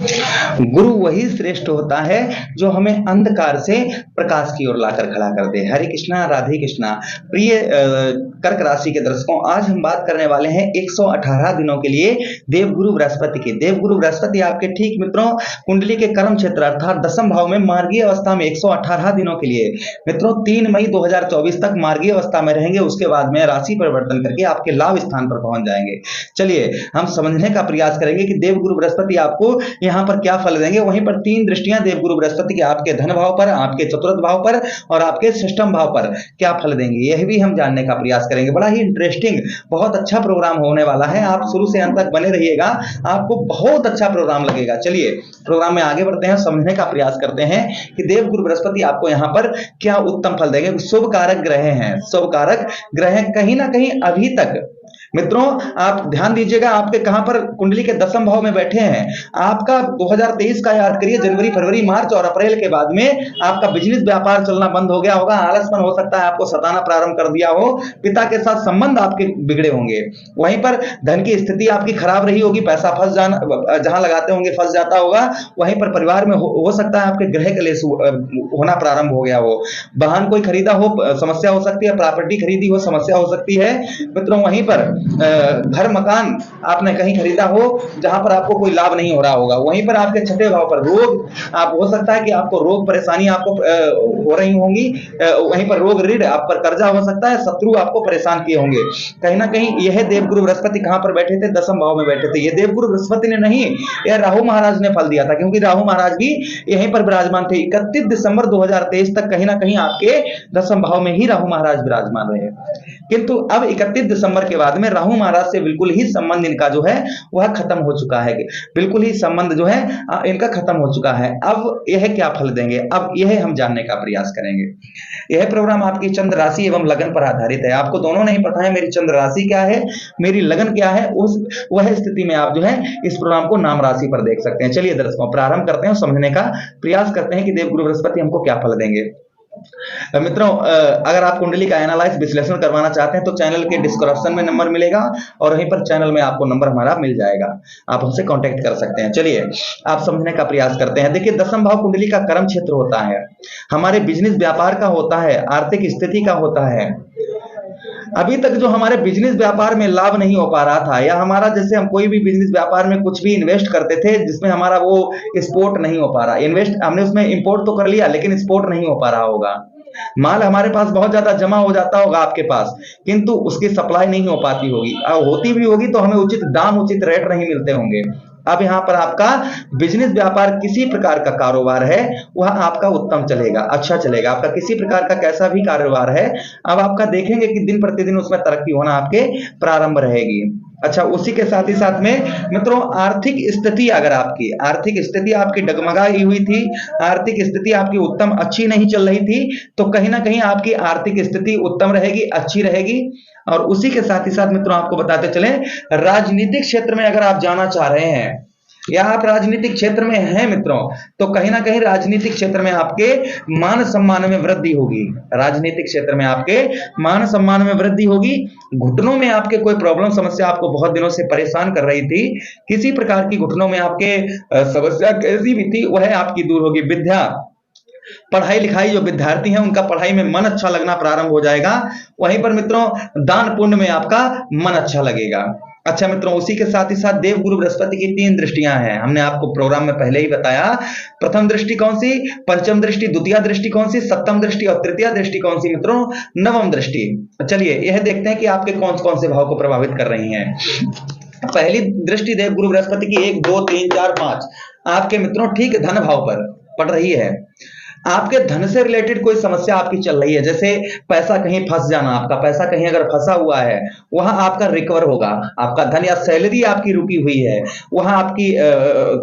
गुरु वही श्रेष्ठ होता है जो हमें अंधकार से प्रकाश की ओर लाकर खड़ा कर दे। हरे कृष्णा, राधे कृष्णा। प्रिय कर्क राशि के दर्शकों, आज हम बात करने वाले हैं 118 दिनों के लिए देवगुरु बृहस्पति की। देवगुरु बृहस्पति आपके ठीक मित्रों कुंडली के कर्म क्षेत्र अर्थात दसम भाव में मार्गीय अवस्था में 118 दिनों के लिए मित्रों 3 मई 2024 तक मार्गीय अवस्था में रहेंगे। उसके बाद में राशि परिवर्तन करके आपके लाभ स्थान पर पहुंच जाएंगे। चलिए हम समझने का प्रयास करेंगे कि देवगुरु बृहस्पति आपको यहां पर क्या फल देंगे। वहीं पर 3 दृष्टियां देवगुरु बृहस्पति के आपके धन भाव पर, आपके चतुर्थ भाव पर और आपके षष्ठम भाव पर क्या फल देंगे, यह भी हम जानने का प्रयास करेंगे। बड़ा ही इंटरेस्टिंग, बहुत अच्छा प्रोग्राम होने वाला है। आप शुरू से अंत तक बने रहिएगा, आपको बहुत अच्छा प्रोग्राम लगेगा। चलिए प्रोग्राम में आगे बढ़ते हैं, समझने का प्रयास करते हैं कि देवगुरु बृहस्पति आपको यहां पर क्या उत्तम फल देंगे। शुभ कारक ग्रह हैं, शुभ कारक ग्रह कहीं ना कहीं अभी तक मित्रों आप ध्यान दीजिएगा, आपके कहां पर कुंडली के दसम भाव में बैठे हैं। आपका 2023 का याद करिए, जनवरी, फरवरी, मार्च और अप्रैल के बाद में आपका बिजनेस व्यापार चलना बंद हो गया होगा। आलसपन हो सकता है आपको सताना प्रारंभ कर दिया हो, पिता के साथ संबंध आपके बिगड़े होंगे। वहीं पर धन की स्थिति आपकी खराब रही होगी, पैसा फंस जाना, जहां लगाते होंगे फंस जाता होगा। वहीं पर परिवार में हो सकता है आपके ग्रह कलेश होना प्रारंभ हो गया हो, वाहन कोई खरीदा हो, समस्या हो सकती है, प्रॉपर्टी खरीदी हो, समस्या हो सकती है मित्रों। वहीं पर घर मकान आपने कहीं खरीदा हो जहां पर आपको कोई लाभ नहीं हो रहा होगा। वहीं पर आपके छठे भाव पर रोग, आप हो सकता है कि आपको रोग परेशानी आपको हो रही होंगी। वहीं पर रोग, ऋण, आप पर कर्जा हो सकता है, शत्रु आपको परेशान किए होंगे। कहीं ना कहीं यह देवगुरु बृहस्पति कहां पर बैठे थे, दसम भाव में बैठे थे। यह देवगुरु बृहस्पति ने नहीं, यह राहु महाराज ने फल दिया था, क्योंकि राहु महाराज भी यहीं पर विराजमान थे। 31 दिसंबर 2023 तक कहीं ना कहीं आपके दसम भाव में ही राहु महाराज विराजमान रहे। किंतु अब 31 दिसंबर के बाद में राहु महाराज से बिल्कुल ही संबंध इनका जो है वह खत्म हो चुका है। बिल्कुल ही संबंध जो है इनका खत्म हो चुका है। अब यह क्या फल देंगे, अब यह हम जानने का प्रयास करेंगे। यह प्रोग्राम आपकी चंद्र राशि एवं लगन पर आधारित है। आपको दोनों नहीं पता है मेरी चंद्र राशि क्या है, मेरी लगन क्या है, उस वह स्थिति में आप जो है इस प्रोग्राम को नाम राशि पर देख सकते हैं। चलिए दर्शकों प्रारंभ करते हैं, समझने का प्रयास करते हैं कि देवगुरु बृहस्पति हमको क्या फल देंगे। मित्रों अगर आप कुंडली का एनालाइज विश्लेषण करवाना चाहते हैं तो चैनल के डिस्क्रिप्शन में नंबर मिलेगा और वहीं पर चैनल में आपको नंबर हमारा मिल जाएगा, आप हमसे कांटेक्ट कर सकते हैं। चलिए आप समझने का प्रयास करते हैं। देखिए दसम भाव कुंडली का कर्म क्षेत्र होता है, हमारे बिजनेस व्यापार का होता है, आर्थिक स्थिति का होता है। अभी तक जो हमारे बिजनेस व्यापार में लाभ नहीं हो पा रहा था, या हमारा जैसे हम कोई भी बिजनेस व्यापार में कुछ भी इन्वेस्ट करते थे जिसमें हमारा वो एक्सपोर्ट नहीं हो पा रहा, इन्वेस्ट हमने उसमें इंपोर्ट तो कर लिया लेकिन एक्सपोर्ट नहीं हो पा रहा होगा। माल हमारे पास बहुत ज्यादा जमा हो जाता होगा आपके पास, किंतु उसकी सप्लाई नहीं हो पाती होगी, होती भी होगी तो हमें उचित दाम, उचित रेट नहीं मिलते होंगे। अब यहां पर आपका बिजनेस व्यापार किसी प्रकार का कारोबार है वह आपका उत्तम चलेगा, अच्छा चलेगा। आपका किसी प्रकार का कैसा भी कारोबार है, अब आपका देखेंगे कि दिन प्रतिदिन उसमें तरक्की होना आपके प्रारंभ रहेगी। अच्छा, उसी के साथ ही साथ में मित्रों आर्थिक स्थिति, अगर आपकी आर्थिक स्थिति आपकी डगमगाई हुई थी, आर्थिक स्थिति आपकी उत्तम अच्छी नहीं चल रही थी, तो कहीं ना कहीं आपकी आर्थिक स्थिति उत्तम रहेगी, अच्छी रहेगी। और उसी के साथ ही साथ मित्रों आपको बताते चलें, राजनीतिक क्षेत्र में अगर आप जाना चाह रहे हैं या आप राजनीतिक क्षेत्र में हैं मित्रों, तो कहीं ना कहीं राजनीतिक क्षेत्र में आपके मान सम्मान में वृद्धि होगी। राजनीतिक क्षेत्र में आपके मान सम्मान में वृद्धि होगी। घुटनों में आपके कोई प्रॉब्लम, समस्या आपको बहुत दिनों से परेशान कर रही थी, किसी प्रकार की घुटनों में आपके समस्या कैसी भी थी वह आपकी दूर होगी। विद्या, पढ़ाई लिखाई, जो विद्यार्थी हैं उनका पढ़ाई में मन अच्छा लगना प्रारंभ हो जाएगा। वहीं पर मित्रों दान पुण्य में आपका मन अच्छा लगेगा। अच्छा मित्रों, उसी के साथ ही साथ देवगुरु बृहस्पति की 3 दृष्टियां हैं, हमने आपको प्रोग्राम में पहले ही बताया। प्रथम दृष्टि कौन सी, पंचम दृष्टि, द्वितीय दृष्टि कौन सी, सप्तम दृष्टि और तृतीय दृष्टि कौन सी मित्रों, नवम दृष्टि। चलिए यह देखते हैं कि आपके कौन कौन से भाव को प्रभावित कर रही हैं। पहली दृष्टि देवगुरु बृहस्पति की 1, 2, 3, 4, 5 आपके मित्रों ठीक धन भाव पर पड़ रही है। आपके धन से रिलेटेड कोई समस्या आपकी चल रही है, जैसे पैसा कहीं फंस जाना, आपका पैसा कहीं अगर फंसा हुआ है वहां आपका रिकवर होगा। आपका धन या सैलरी आपकी रुकी हुई है वहां आपकी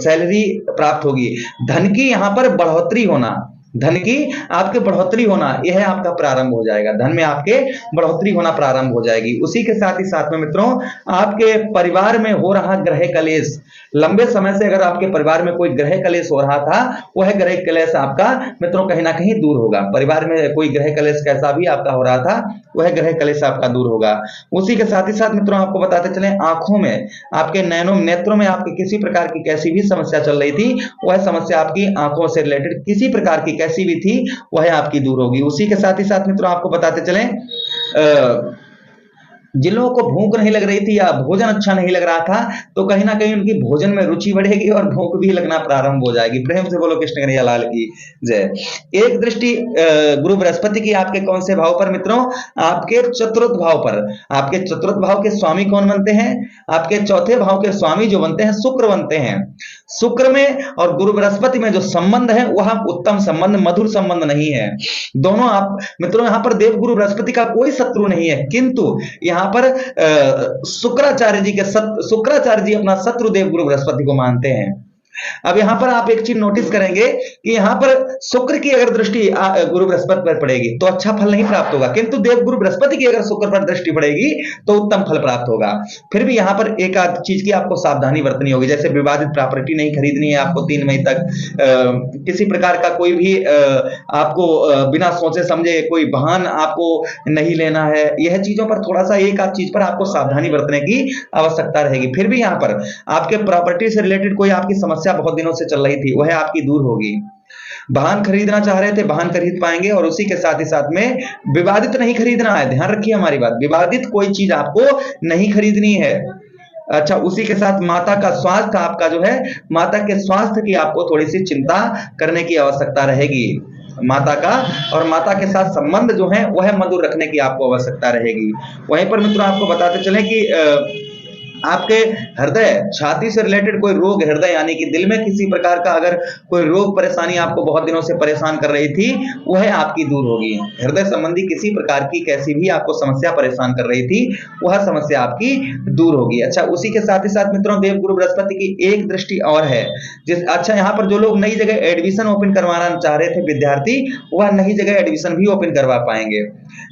सैलरी प्राप्त होगी। धन की यहां पर बढ़ोतरी होना, धन की आपके बढ़ोतरी होना, यह आपका प्रारंभ हो जाएगा, धन में आपके बढ़ोतरी होना प्रारंभ हो जाएगी। उसी के साथ ही साथ में मित्रों, आपके परिवार में हो रहा ग्रह कलेश, लंबे समय से अगर आपके परिवार में कोई ग्रह कलेश हो रहा था, वह ग्रह कलेश आपका मित्रों कहीं ना कहीं दूर होगा। परिवार में कोई ग्रह कलेश कैसा भी आपका हो रहा था, वह ग्रह कलेश आपका दूर होगा। उसी के साथ ही साथ मित्रों आपको बताते चले, आंखों में, आपके नैनों नेत्रों में आपके किसी प्रकार की कैसी भी समस्या चल रही थी, वह समस्या आपकी आंखों से रिलेटेड किसी प्रकार की कैसी भी थी, वह आपकी दूर होगी। उसी के साथ ही साथ मित्रों आपको बताते चले, जिन लोगों को भूख नहीं लग रही थी या भोजन अच्छा नहीं लग रहा था, तो कहीं ना कहीं उनकी भोजन में रुचि बढ़ेगी और भूख भी लगना प्रारंभ हो जाएगी। प्रेम से बोलो कृष्ण कन्हैया लाल की जय। एक दृष्टि गुरु बृहस्पति की आपके कौन से भाव पर मित्रों, आपके चतुर्थ भाव पर। आपके चतुर्थ भाव के स्वामी कौन बनते हैं, आपके चौथे भाव के स्वामी जो बनते हैं शुक्र बनते हैं। शुक्र में और गुरु बृहस्पति में जो संबंध है वह उत्तम संबंध, मधुर संबंध नहीं है। दोनों आप मित्रों, यहां पर देव गुरु बृहस्पति का कोई शत्रु नहीं है, किंतु यहां पर शुक्राचार्य जी अपना शत्रु देव गुरु बृहस्पति को मानते हैं। अब यहां पर आप एक चीज नोटिस करेंगे कि यहां पर शुक्र की अगर दृष्टि गुरु बृहस्पति पर पड़ेगी तो अच्छा फल नहीं प्राप्त होगा, किंतु देव गुरु बृहस्पति की अगर शुक्र पर दृष्टि पड़ेगी तो उत्तम फल प्राप्त होगा। फिर भी यहां पर एक आध चीज की आपको सावधानी बरतनी होगी, जैसे विवादित प्रॉपर्टी नहीं खरीदनी है आपको 3 मई तक। किसी प्रकार का कोई भी आपको बिना सोचे समझे कोई वाहन आपको नहीं लेना है। यह चीजों पर थोड़ा सा एक आध चीज पर आपको सावधानी बरतने की आवश्यकता रहेगी। फिर भी यहां पर आपके प्रॉपर्टी से रिलेटेड कोई आपकी समस्या बहुत दिनों से चल रही थी, वह आपकी दूर होगी। वाहन खरीदना चाह रहे थे, वाहन खरीद पाएंगे। और उसी के साथ ही साथ में विवादित नहीं खरीदना है, ध्यान रखिए हमारी बात, विवादित कोई चीज आपको नहीं खरीदनी है। अच्छा, उसी के साथ माता का स्वास्थ्य आपका जो है, माता के स्वास्थ्य की आपको थोड़ी सी चिंता करने की आवश्यकता रहेगी। माता का और माता के साथ संबंध जो है वह मधुर रखने की आपको आवश्यकता रहेगी। वहीं पर मित्रों आपको बताते चले कि आपके हृदय छाती से रिलेटेड कोई रोग, हृदय यानी कि दिल में किसी प्रकार का अगर कोई रोग परेशानी आपको बहुत दिनों से परेशान कर रही थी, वह आपकी दूर होगी। हृदय संबंधी किसी प्रकार की कैसी भी आपको समस्या परेशान कर रही थी, वह समस्या आपकी दूर होगी। अच्छा, उसी के साथ ही साथ मित्रों देव गुरु बृहस्पति की एक दृष्टि और है। अच्छा, यहाँ पर जो लोग नई जगह एडमिशन ओपन करवाना चाह रहे थे विद्यार्थी, वह नई जगह एडमिशन भी ओपन करवा पाएंगे।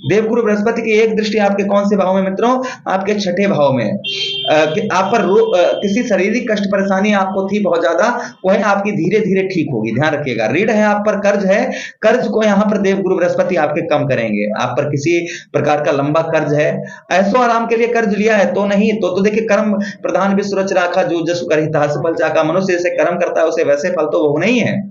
देव गुरु बृहस्पति की एक दृष्टि आपके कौन से भाव में मित्रों, आपके छठे भाव में। आप पर किसी शारीरिक कष्ट परेशानी आपको थी बहुत ज्यादा, वह आपकी धीरे धीरे ठीक होगी। ध्यान रखिएगा, ऋण है आप पर, कर्ज है, कर्ज को यहाँ पर देव गुरु बृहस्पति आपके कम करेंगे। आप पर किसी प्रकार का लंबा कर्ज है, ऐसो आराम के लिए कर्ज लिया है तो नहीं, तो देखिए कर्म प्रधान विश्व रच राखा जो जस करी तास फल चाका। मनुष्य जैसे कर्म करता है उसे वैसे फल तो वो नहीं है।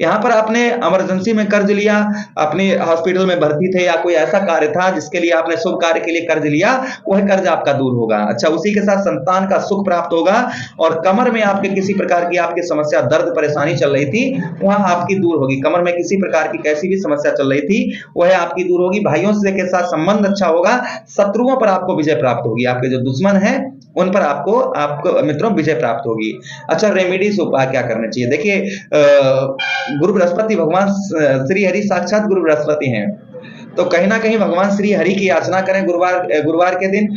यहाँ पर आपने इमरजेंसी में कर्ज लिया, अपने हॉस्पिटल में भर्ती थे या कोई ऐसा कार्य था जिसके लिए आपने शुभ कार्य के लिए कर्ज लिया, वह कर्ज आपका दूर होगा। अच्छा, उसी के साथ संतान का सुख प्राप्त होगा। और कमर में आपके किसी प्रकार की आपकी समस्या, दर्द परेशानी चल रही थी, वह आपकी दूर होगी। कमर में किसी प्रकार की कैसी भी समस्या चल रही थी, वह आपकी दूर होगी। भाइयों से के साथ संबंध अच्छा होगा, शत्रुओं पर आपको विजय प्राप्त होगी। आपके जो दुश्मन है उन पर आपको मित्रों विजय प्राप्त होगी। अच्छा, रेमेडीज उपाय क्या करने चाहिए? देखिए, गुरु बृहस्पति भगवान श्री हरि साक्षात गुरु बृहस्पति हैं, तो कहीं ना कहीं भगवान श्री हरि की याचना करें। गुरुवार के दिन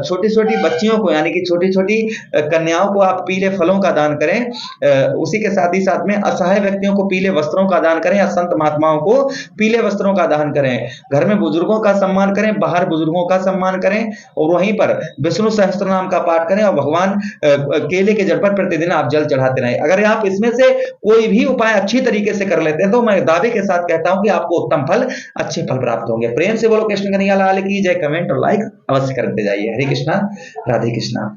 छोटी छोटी बच्चियों को यानी कि छोटी छोटी कन्याओं को आप पीले फलों का दान करें। उसी के साथ ही साथ में असहाय व्यक्तियों को पीले वस्त्रों का दान करें या संत महात्माओं को पीले वस्त्रों का दान करें। घर में बुजुर्गों का सम्मान करें, बाहर बुजुर्गों का सम्मान करें, और वहीं पर विष्णु सहस्त्र नाम का पाठ करें और भगवान केले के जड़ पर प्रतिदिन आप जल चढ़ाते रहें। अगर आप इसमें से कोई भी उपाय अच्छी तरीके से कर लेते हैं तो मैं दावे के साथ कहता हूं कि आपको उत्तम फल, अच्छे फल प्राप्त होंगे। प्रेम से बोलो कृष्ण कन्हैया लाल की जय। कमेंट और लाइक अवश्य करते जाइए। हरे कृष्णा, राधे कृष्णा।